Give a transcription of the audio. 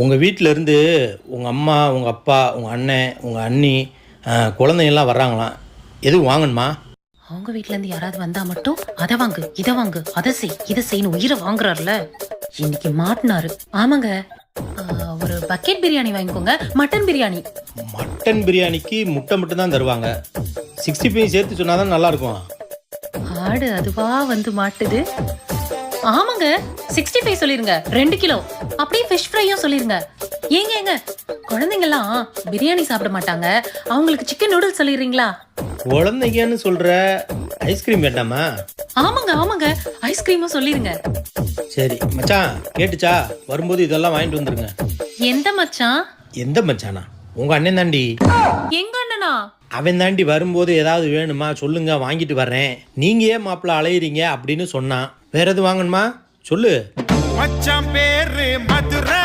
உங்கள் வீட்டிலேருந்து உங்கள் அம்மா உங்கள் அப்பா உங்கள் அண்ணன் உங்கள் அண்ணி குழந்தைங்கள்லாம் வர்றாங்களாம். எதுவும் வாங்கணுமா? அவங்க வீட்ல இருந்து யாராவது வந்தா மட்டும் அதை வாங்கு இதை வாங்கு அதை செய் இதை செய்யணும் உயிரை வாங்குறாருல, இன்னைக்கு மாட்டினாரு. ஆமாங்க, ஒரு பக்கெட் பிரியாணி வாங்கிக்கோங்க. மட்டன் பிரியாணி. மட்டன் பிரியாணிக்கு முட்டை மட்டும் தான் தருவாங்க. 65 சேர்த்து சொன்னால் தான் நல்லாயிருக்கும். ஆடு அதுவா வந்து மாட்டுது. ஆமாங்க, 65 சொல்லிருங்க, 2 கிலோ. அப்படியே ஃபிஷ் ஃப்ரையும் சொல்லிருங்க. ஏங்க குழந்தைங்கலாம் பிரியாணி சாப்பிட மாட்டாங்க, அவங்களுக்கு சிக்கன் நூடுல்ஸ் சொல்லிடுறீங்களா? குழந்தைங்கன்னு சொல்கிற, ஐஸ்கிரீம் வேண்டாமா? ஆமாங்க ஐஸ்கிரீமும் சொல்லிருங்க. சரி மச்சான், கேட்டுச்சா? வரும்போது இதெல்லாம் வாங்கிட்டு வந்துருங்க. எந்த மச்சான்? எந்த மச்சானா? உங்கள் அண்ணன் தாண்டி. எங்க அண்ணனா? அவன் தாண்டி வரும்போது ஏதாவது வேணுமா சொல்லுங்க, வாங்கிட்டு வர்றேன். நீங்க ஏன் மாப்பிள்ள அலையிறீங்க அப்படின்னு சொன்னான். வேற எதுவும் வாங்கணுமா சொல்லு. மச்சான் பேரு மதுரை.